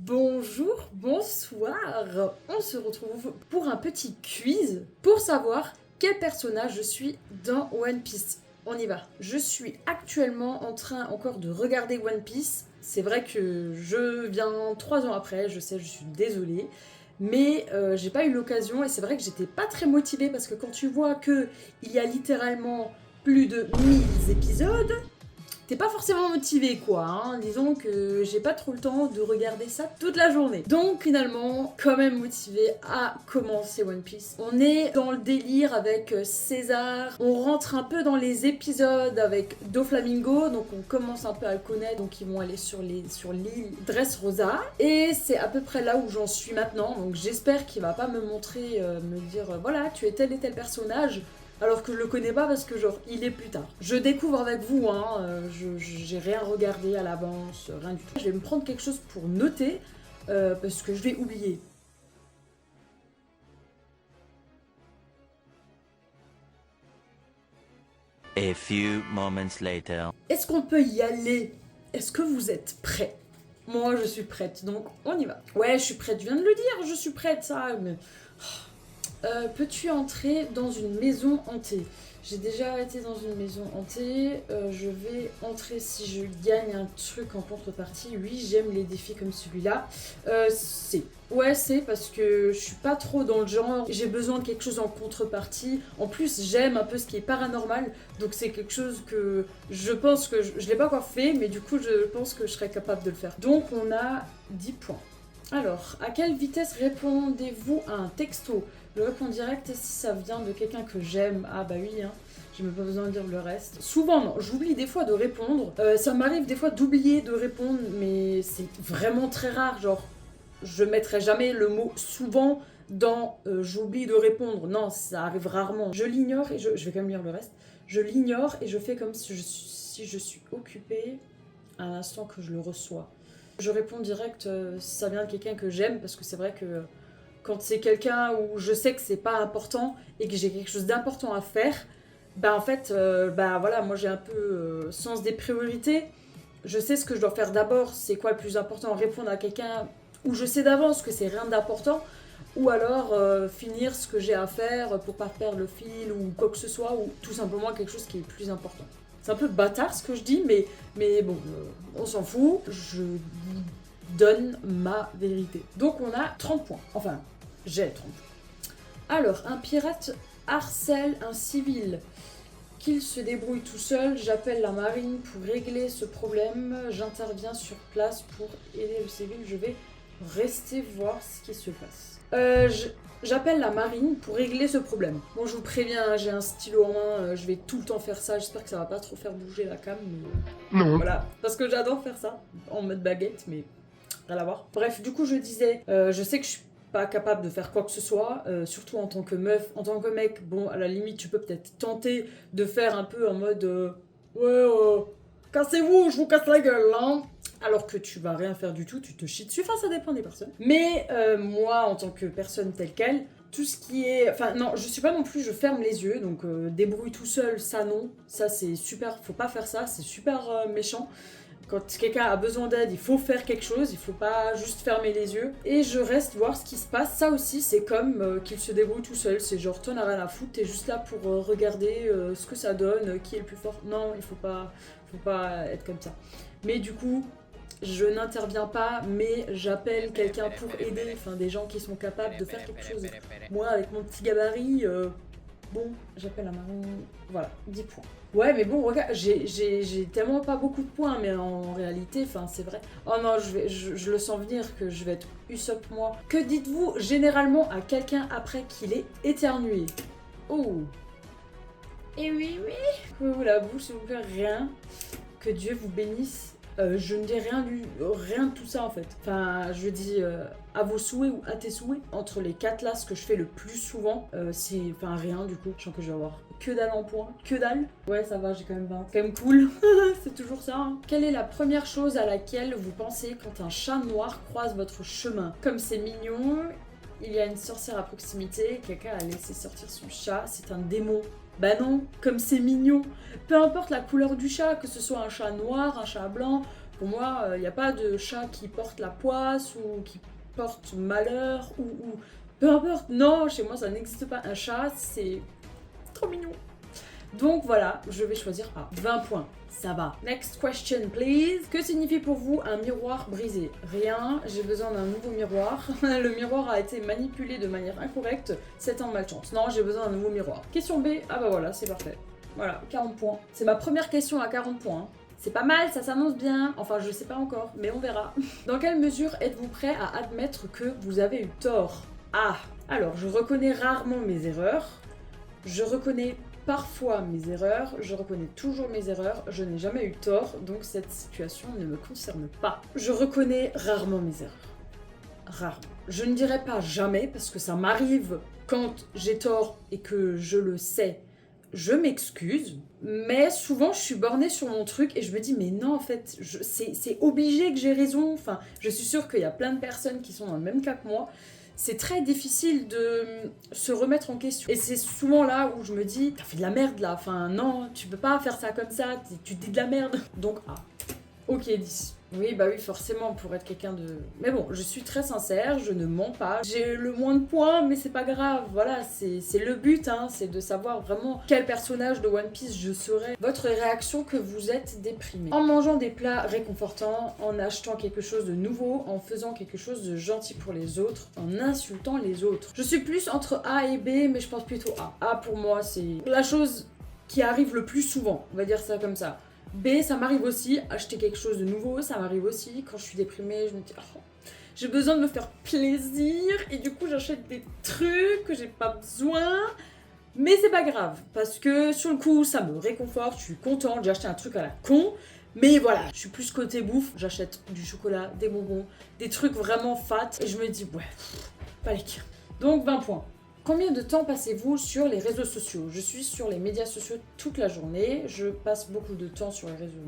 Bonjour, bonsoir, on se retrouve pour un petit quiz pour savoir quel personnage je suis dans One Piece. On y va. Je suis actuellement en train encore de regarder One Piece. C'est vrai que je viens 3 ans après, je sais, je suis désolée. Mais j'ai pas eu l'occasion et c'est vrai que j'étais pas très motivée parce que quand tu vois que il y a littéralement plus de 1000 épisodes, t'es pas forcément motivé quoi, hein. Disons que j'ai pas trop le temps de regarder ça toute la journée. Donc finalement, quand même motivé à commencer One Piece. On est dans le délire avec César, on rentre un peu dans les épisodes avec Doflamingo, donc on commence un peu à le connaître, donc ils vont aller sur l'île Dressrosa. Et c'est à peu près là où j'en suis maintenant, donc j'espère qu'il va pas me montrer, me dire voilà, tu es tel et tel personnage. Alors que je le connais pas parce que genre il est plus tard. Je découvre avec vous, hein, j'ai rien regardé à l'avance, rien du tout. Je vais me prendre quelque chose pour noter parce que je vais oublier. A few moments later. Est-ce qu'on peut y aller? Est-ce que vous êtes prêts? Moi je suis prête, donc on y va. Ouais, je suis prête, je viens de le dire, je suis prête, ça, mais... peux-tu entrer dans une maison hantée? J'ai déjà été dans une maison hantée, je vais entrer si je gagne un truc en contrepartie. Oui, j'aime les défis comme celui-là. C'est. Ouais, c'est parce que je suis pas trop dans le genre, j'ai besoin de quelque chose en contrepartie. En plus, j'aime un peu ce qui est paranormal, donc c'est quelque chose que je pense que je l'ai pas encore fait, mais du coup, je pense que je serais capable de le faire. Donc, on a 10 points. Alors, à quelle vitesse répondez-vous à un texto? Je réponds direct si ça vient de quelqu'un que j'aime. Ah bah oui, hein. J'ai même pas besoin de dire le reste. Souvent, non. J'oublie des fois de répondre. Ça m'arrive des fois d'oublier de répondre, mais c'est vraiment très rare. Genre, je mettrai jamais le mot souvent dans j'oublie de répondre. Non, ça arrive rarement. Je l'ignore et je vais quand même lire le reste. Je l'ignore et je fais comme si je suis occupée à l'instant que je le reçois. Je réponds direct si ça vient de quelqu'un que j'aime, parce que c'est vrai que quand c'est quelqu'un où je sais que c'est pas important et que j'ai quelque chose d'important à faire, bah en fait, bah voilà, moi j'ai un peu sens des priorités. Je sais ce que je dois faire d'abord, c'est quoi le plus important, répondre à quelqu'un où je sais d'avance que c'est rien d'important, ou alors finir ce que j'ai à faire pour pas perdre le fil ou quoi que ce soit, ou tout simplement quelque chose qui est plus important. C'est un peu bâtard ce que je dis, mais bon, on s'en fout. Je vous donne ma vérité. Donc on a 30 points. Enfin, j'ai 30 points. Alors, un pirate harcèle un civil. Qu'il se débrouille tout seul, j'appelle la marine pour régler ce problème. J'interviens sur place pour aider le civil. Je vais rester voir ce qui se passe. J'appelle la marine pour régler ce problème. Bon, je vous préviens, j'ai un stylo en main, je vais tout le temps faire ça. J'espère que ça va pas trop faire bouger la cam. Mais... Non. Voilà, parce que j'adore faire ça, en mode baguette, mais rien à voir. Bref, du coup, je disais, je sais que je suis pas capable de faire quoi que ce soit, surtout en tant que meuf. En tant que mec, bon, à la limite, tu peux peut-être tenter de faire un peu en mode ouais, cassez-vous, je vous casse la gueule, hein. Alors que tu vas rien faire du tout, tu te chies dessus, enfin ça dépend des personnes. Mais moi, en tant que personne telle qu'elle, tout ce qui est... Enfin non, je suis pas non plus, je ferme les yeux, donc débrouille tout seul, ça non. Ça c'est super, faut pas faire ça, c'est super méchant. Quand quelqu'un a besoin d'aide, il faut faire quelque chose, il faut pas juste fermer les yeux. Et je reste voir ce qui se passe. Ça aussi, c'est comme qu'il se débrouille tout seul. C'est genre, t'en as rien à foutre, t'es juste là pour regarder ce que ça donne, qui est le plus fort. Non, il faut pas être comme ça. Mais du coup, je n'interviens pas, mais j'appelle quelqu'un pour aider. Enfin, des gens qui sont capables de faire quelque chose. Moi, avec mon petit gabarit, bon, j'appelle la marine. Voilà, 10 points. Ouais, mais bon, regarde, j'ai tellement pas beaucoup de points, mais en réalité, enfin, c'est vrai. Oh non, je le sens venir que je vais être Usopp, moi. Que dites-vous généralement à quelqu'un après qu'il ait éternué? Oh. Et oui, oui. Ouvrez la bouche, s'il vous plaît, rien. Que Dieu vous bénisse. Je ne dis rien de tout ça en fait. Enfin, je dis à vos souhaits ou à tes souhaits. Entre les 4 là, ce que je fais le plus souvent, c'est enfin rien du coup. Je sens que je vais avoir que dalle en points. Que dalle. Ouais, ça va, j'ai quand même 20. C'est quand même cool. C'est toujours ça. Hein. Quelle est la première chose à laquelle vous pensez quand un chat noir croise votre chemin? Comme c'est mignon, il y a une sorcière à proximité. Quelqu'un a laissé sortir son chat. C'est un démon. Bah non, comme c'est mignon. Peu importe la couleur du chat, que ce soit un chat noir, un chat blanc, Pour moi, il n'y a pas de chat qui porte la poisse ou qui porte malheur ou peu importe. Non, chez moi, ça n'existe pas. Un chat, c'est trop mignon. Donc voilà, je vais choisir A. 20 points, ça va. Next question, please. Que signifie pour vous un miroir brisé? Rien, j'ai besoin d'un nouveau miroir. Le miroir a été manipulé de manière incorrecte, c'est un malchance. Non, j'ai besoin d'un nouveau miroir. Question B, ah bah voilà, c'est parfait. Voilà, 40 points. C'est ma première question à 40 points. C'est pas mal, ça s'annonce bien. Enfin, je sais pas encore, mais on verra. Dans quelle mesure êtes-vous prêt à admettre que vous avez eu tort? Ah, alors, je reconnais rarement mes erreurs. Je reconnais parfois mes erreurs, je reconnais toujours mes erreurs, je n'ai jamais eu tort, donc cette situation ne me concerne pas. Je reconnais rarement mes erreurs. Rarement. Je ne dirais pas jamais, parce que ça m'arrive quand j'ai tort et que je le sais, je m'excuse, mais souvent je suis bornée sur mon truc et je me dis mais non en fait, c'est obligé que j'ai raison, enfin je suis sûre qu'il y a plein de personnes qui sont dans le même cas que moi. C'est très difficile de se remettre en question. Et c'est souvent là où je me dis, t'as fait de la merde là, enfin non, tu peux pas faire ça comme ça, tu dis de la merde. Donc A. Ok, 10. Oui, bah oui, forcément, pour être quelqu'un de... Mais bon, je suis très sincère, je ne mens pas. J'ai le moins de points, mais c'est pas grave. Voilà, c'est le but, hein, c'est de savoir vraiment quel personnage de One Piece je serai. Votre réaction que vous êtes déprimé. En mangeant des plats réconfortants, en achetant quelque chose de nouveau, en faisant quelque chose de gentil pour les autres, en insultant les autres. Je suis plus entre A et B, mais je pense plutôt A. A pour moi, c'est la chose qui arrive le plus souvent, on va dire ça comme ça. B, ça m'arrive aussi, acheter quelque chose de nouveau, ça m'arrive aussi. Quand je suis déprimée, je me dis, oh, j'ai besoin de me faire plaisir, et du coup j'achète des trucs que j'ai pas besoin. Mais c'est pas grave, parce que sur le coup, ça me réconforte, je suis contente, j'ai acheté un truc à la con. Mais voilà, je suis plus côté bouffe, j'achète du chocolat, des bonbons, des trucs vraiment fat, et je me dis, ouais, pas les pires. Donc 20 points. Combien de temps passez-vous sur les réseaux sociaux? Je suis sur les médias sociaux toute la journée. Je passe beaucoup de temps sur les réseaux.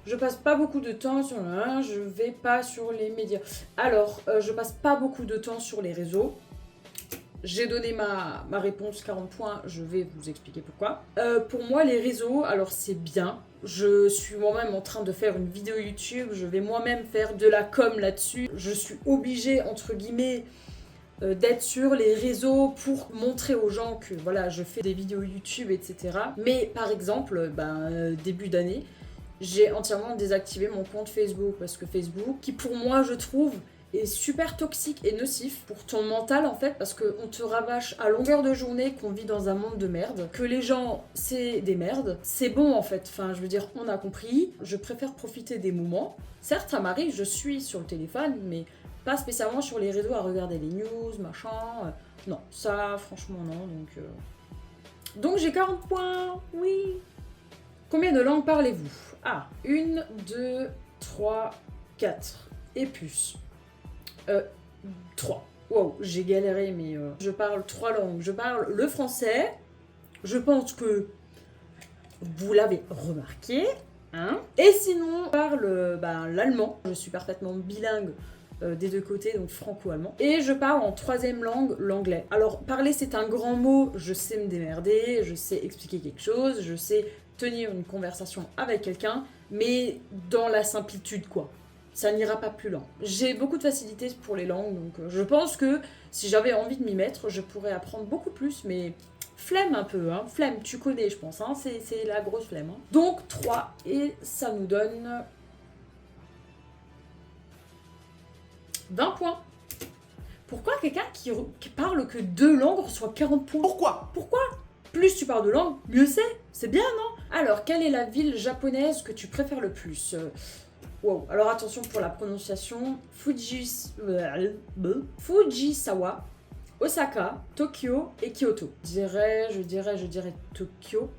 Je passe pas beaucoup de temps sur le... Je vais pas sur les médias. Alors, je passe pas beaucoup de temps sur les réseaux. J'ai donné ma réponse 40 points. Je vais vous expliquer pourquoi. Pour moi, les réseaux, alors c'est bien. Je suis moi-même en train de faire une vidéo YouTube. Je vais moi-même faire de la com là-dessus. Je suis obligée, entre guillemets... d'être sur les réseaux pour montrer aux gens que voilà, je fais des vidéos YouTube, etc. Mais par exemple, début d'année, j'ai entièrement désactivé mon compte Facebook parce que Facebook, qui pour moi je trouve est super toxique et nocif pour ton mental en fait, parce qu'on te rabâche à longueur de journée qu'on vit dans un monde de merde, que les gens c'est des merdes, c'est bon en fait, enfin je veux dire on a compris, je préfère profiter des moments. Certes ça m'arrive, je suis sur le téléphone, mais pas spécialement sur les réseaux à regarder les news, machin. Non, ça, franchement, non. Donc j'ai 40 points, oui. Combien de langues parlez-vous? Ah, 1, 2, 3, 4. Et plus. 3. Wow, j'ai galéré, mais je parle 3 langues. Je parle le français. Je pense que vous l'avez remarqué. Hein. Et sinon, je parle l'allemand. Je suis parfaitement bilingue. Des deux côtés, donc franco-allemand. Et je parle en 3e langue, l'anglais. Alors, parler, c'est un grand mot, je sais me démerder, je sais expliquer quelque chose, je sais tenir une conversation avec quelqu'un, mais dans la simplitude, quoi. Ça n'ira pas plus loin. J'ai beaucoup de facilité pour les langues, donc je pense que si j'avais envie de m'y mettre, je pourrais apprendre beaucoup plus, mais flemme un peu, hein. Flemme, tu connais, je pense, hein. C'est la grosse flemme. Hein. Donc 3, et ça nous donne... 20 points. Pourquoi quelqu'un qui parle que 2 langues reçoit 40 points? Pourquoi Plus tu parles de langue, mieux c'est bien, non? Alors, quelle est la ville japonaise que tu préfères le plus? Wow, alors attention pour la prononciation. Fujisawa, Osaka, Tokyo et Kyoto. Je dirais Tokyo.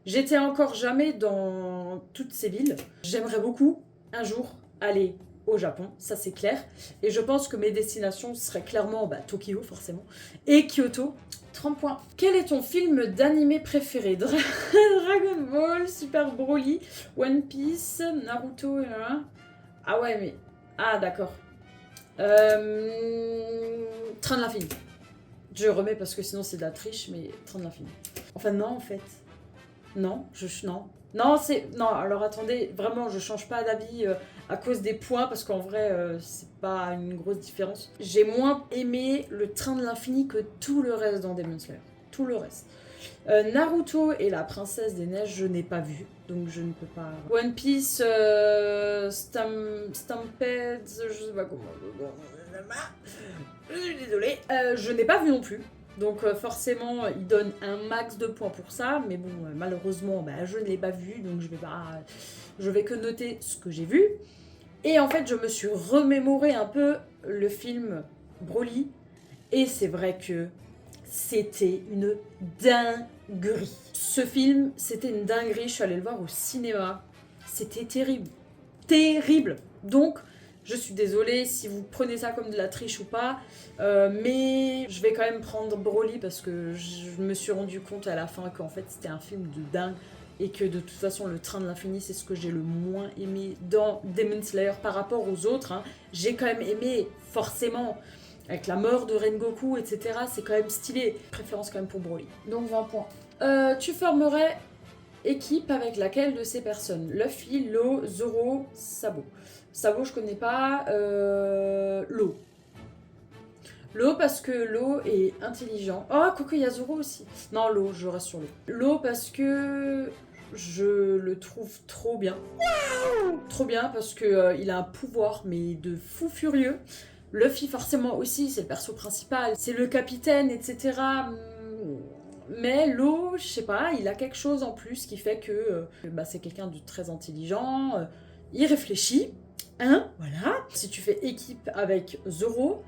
J'étais encore jamais dans toutes ces villes. J'aimerais beaucoup, un jour, aller au Japon, ça c'est clair. Et je pense que mes destinations seraient clairement Tokyo, forcément, et Kyoto. 30 points. Quel est ton film d'animé préféré? Dragon Ball, Super Broly, One Piece, Naruto, Ah ouais, mais... Ah, d'accord. Train de l'infini. Je remets parce que sinon c'est de la triche, mais Train de l'infini. Enfin, non, en fait. Non, non. Non, non, alors attendez, vraiment, je change pas d'avis à cause des points, parce qu'en vrai, c'est pas une grosse différence. J'ai moins aimé le Train de l'Infini que tout le reste dans Demon Slayer. Tout le reste. Naruto et la Princesse des Neiges, je n'ai pas vu, donc je ne peux pas... One Piece, Stampede, je sais pas comment... Je suis désolée. Je n'ai pas vu non plus. Donc forcément, il donne un max de points pour ça, mais bon, malheureusement, je ne l'ai pas vu, donc je vais que noter ce que j'ai vu. Et en fait, je me suis remémoré un peu le film Broly, et c'est vrai que c'était une dinguerie. Ce film, c'était une dinguerie, je suis allée le voir au cinéma, c'était terrible. Terrible. Donc, je suis désolée si vous prenez ça comme de la triche ou pas, mais je vais quand même prendre Broly parce que je me suis rendu compte à la fin qu'en fait c'était un film de dingue et que de toute façon le Train de l'Infini c'est ce que j'ai le moins aimé dans Demon Slayer par rapport aux autres. J'ai quand même aimé forcément avec la mort de Rengoku, etc. C'est quand même stylé. Préférence quand même pour Broly. Donc 20 points. Tu formerais équipe avec laquelle de ces personnes? Luffy, Law, Zoro, Sabo. Sabo, je connais pas. Law. Law parce que Law est intelligent. Oh, quoique il y a Zoro aussi. Non, Law, je reste sur Law. Law parce que je le trouve trop bien. Trop bien parce que il a un pouvoir, mais de fou furieux. Luffy, forcément aussi, c'est le perso principal. C'est le capitaine, etc. Mais Law, je sais pas, il a quelque chose en plus qui fait que c'est quelqu'un de très intelligent. Il réfléchit. Voilà. Si tu fais équipe avec Zoro,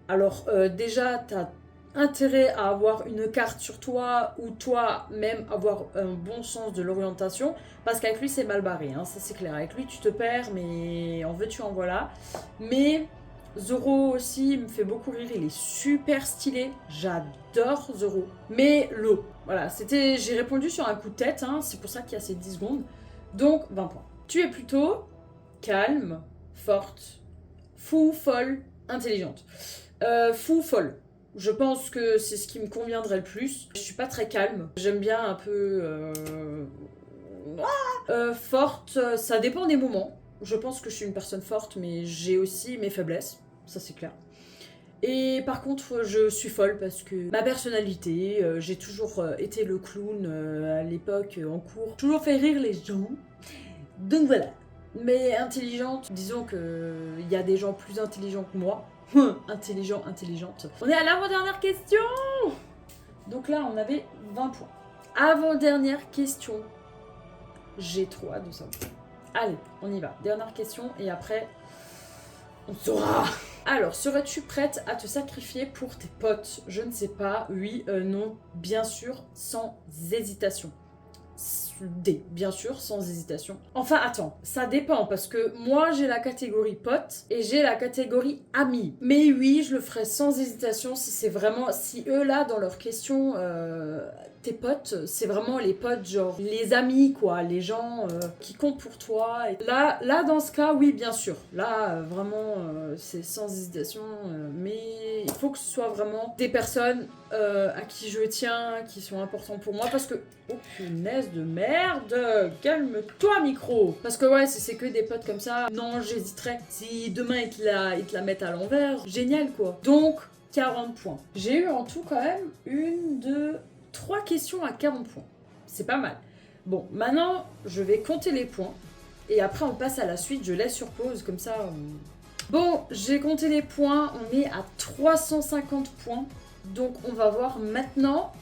alors déjà t'as intérêt à avoir une carte sur toi ou toi-même avoir un bon sens de l'orientation parce qu'avec lui c'est mal barré, ça c'est clair. Avec lui tu te perds mais en veux-tu en voilà. Mais Zoro aussi me fait beaucoup rire, il est super stylé, j'adore Zoro. Mais Law, voilà, j'ai répondu sur un coup de tête, c'est pour ça qu'il y a ces 10 secondes. Donc 20 points. Tu es plutôt calme, forte, fou, folle, intelligente. Fou, folle. Je pense que c'est ce qui me conviendrait le plus. Je suis pas très calme. J'aime bien un peu... forte, ça dépend des moments. Je pense que je suis une personne forte, mais j'ai aussi mes faiblesses. Ça, c'est clair. Et par contre, je suis folle parce que ma personnalité, j'ai toujours été le clown à l'époque en cours. Toujours fait rire les gens. Donc voilà. Mais intelligente, disons qu'il y a des gens plus intelligents que moi. Intelligente. On est à l'avant-dernière question. Donc là, on avait 20 points. Avant-dernière question. J'ai trop hâte de ça. Allez, on y va. Dernière question et après, on saura. Alors, serais-tu prête à te sacrifier pour tes potes? Je ne sais pas. Oui, non, bien sûr, sans hésitation. Bien sûr, sans hésitation. Enfin, attends, ça dépend parce que moi j'ai la catégorie pote et j'ai la catégorie amis. Mais oui, je le ferai sans hésitation si c'est vraiment, si eux là dans leur question, tes potes, c'est vraiment les potes, genre les amis quoi, les gens qui comptent pour toi. Et là dans ce cas, oui, bien sûr. Là, vraiment, c'est sans hésitation. Mais il faut que ce soit vraiment des personnes à qui je tiens, qui sont importants pour moi parce que... Oh punaise de merde, calme-toi micro. Parce que ouais, si c'est que des potes comme ça, non, j'hésiterais. Si demain ils te la mettent à l'envers, génial quoi. Donc, 40 points. J'ai eu en tout quand même 1, 2, 3 questions à 40 points. C'est pas mal. Bon, maintenant, je vais compter les points. Et après, on passe à la suite, je laisse sur pause, comme ça... Bon, j'ai compté les points, on est à 350 points. Donc, on va voir maintenant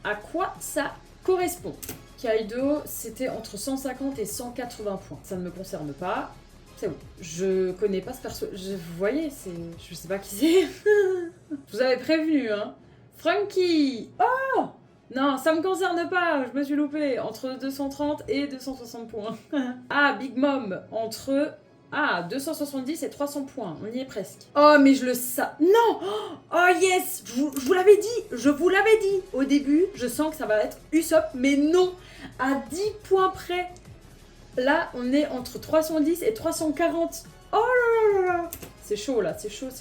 à quoi ça correspond. Kaido, c'était entre 150 et 180 points. Ça ne me concerne pas. C'est bon. Je connais pas ce perso. Vous voyez, je sais pas qui c'est. Je vous avais prévenu, Frankie. Oh non, ça me concerne pas. Je me suis loupée. Entre 230 et 260 points. Ah, Big Mom. Entre... 270 et 300 points, on y est presque. Oh, mais je le sais. Non. Oh yes, je vous l'avais dit, Au début, je sens que ça va être Usopp, mais non. À 10 points près. Là, on est entre 310 et 340. Oh là là là. C'est chaud, là, c'est chaud. Oh,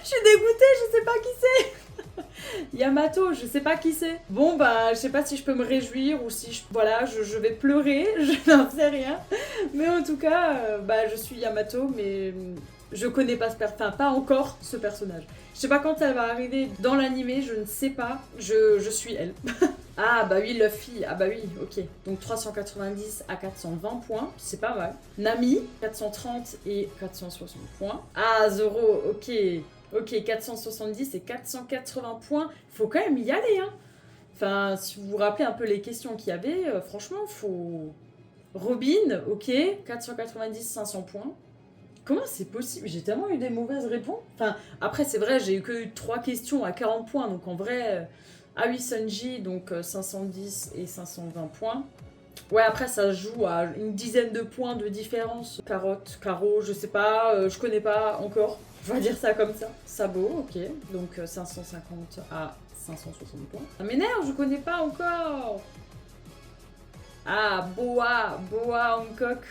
je suis dégoûtée, je sais pas qui c'est. Yamato, je sais pas qui c'est. Bon bah, je sais pas si je peux me réjouir ou si voilà, je vais pleurer, je n'en sais rien. Mais en tout cas, bah je suis Yamato, mais je connais pas enfin pas encore ce personnage. Je sais pas quand elle va arriver dans l'animé, je ne sais pas. Je suis elle. Ah bah oui, Luffy, ah bah oui, ok. Donc 390 à 420 points, c'est pas mal. Nami, 430 et 460 points. Ah, Zoro, ok. Ok, 470 et 480 points. Faut quand même y aller, hein. Enfin, si vous vous rappelez un peu les questions qu'il y avait, franchement, faut... Robin, ok, 490, 500 points. Comment c'est possible? J'ai tellement eu des mauvaises réponses. Enfin, après, c'est vrai, j'ai eu que 3 questions à 40 points, donc en vrai... Ah oui, Sanji, donc 510 et 520 points. Ouais, après, ça se joue à une dizaine de points de différence. Carotte, Caro, je sais pas, je connais pas encore. On va dire ça comme ça. Sabot, ok. Donc 550 à 560 points. Ça m'énerve, je connais pas encore. Ah, Boa Hancock.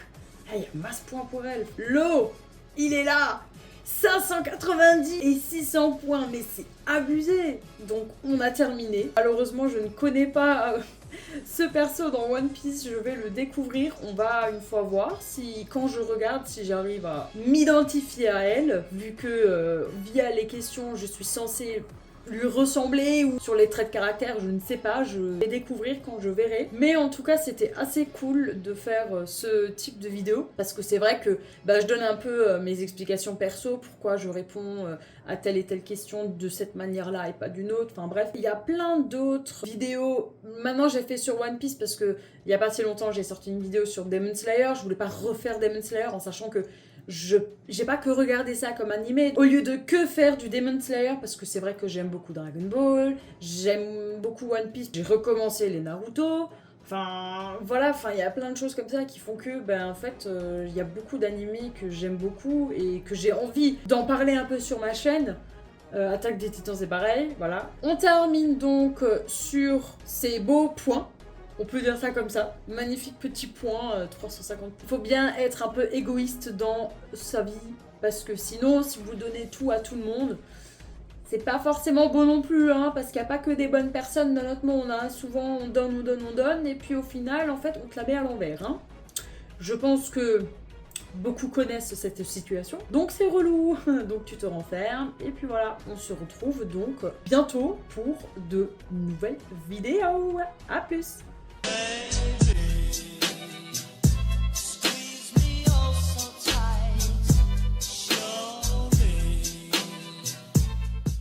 Ah, il y a masse points pour elle. L'eau, il est là. 590 et 600 points, mais c'est abusé. Donc on a terminé. Malheureusement, je ne connais pas ce perso dans One Piece, je vais le découvrir. On va une fois voir si, quand je regarde, si j'arrive à m'identifier à elle, vu que via les questions, je suis censée lui ressembler ou sur les traits de caractère, je ne sais pas, je vais découvrir quand je verrai. Mais en tout cas, c'était assez cool de faire ce type de vidéo parce que c'est vrai que bah, je donne un peu mes explications perso, pourquoi je réponds à telle et telle question de cette manière-là et pas d'une autre. Enfin bref, il y a plein d'autres vidéos. Maintenant, j'ai fait sur One Piece parce que il y a pas si longtemps, j'ai sorti une vidéo sur Demon Slayer. Je voulais pas refaire Demon Slayer en sachant que j'ai pas que regardé ça comme animé, au lieu de que faire du Demon Slayer, parce que c'est vrai que j'aime beaucoup Dragon Ball, j'aime beaucoup One Piece, j'ai recommencé les Naruto, enfin voilà, enfin il y a plein de choses comme ça qui font que, ben en fait, il y a beaucoup d'animés que j'aime beaucoup et que j'ai envie d'en parler un peu sur ma chaîne. Attaque des Titans c'est pareil, voilà. On termine donc sur ces beaux points. On peut dire ça comme ça. Magnifique petit point, 350. Il faut bien être un peu égoïste dans sa vie. Parce que sinon, si vous donnez tout à tout le monde, c'est pas forcément bon non plus. Hein, parce qu'il n'y a pas que des bonnes personnes dans notre monde. Hein. Souvent, on donne, on donne, on donne. Et puis au final, en fait, on te la met à l'envers. Hein. Je pense que beaucoup connaissent cette situation. Donc c'est relou. Donc tu te renfermes. Et puis voilà, on se retrouve donc bientôt pour de nouvelles vidéos. À plus!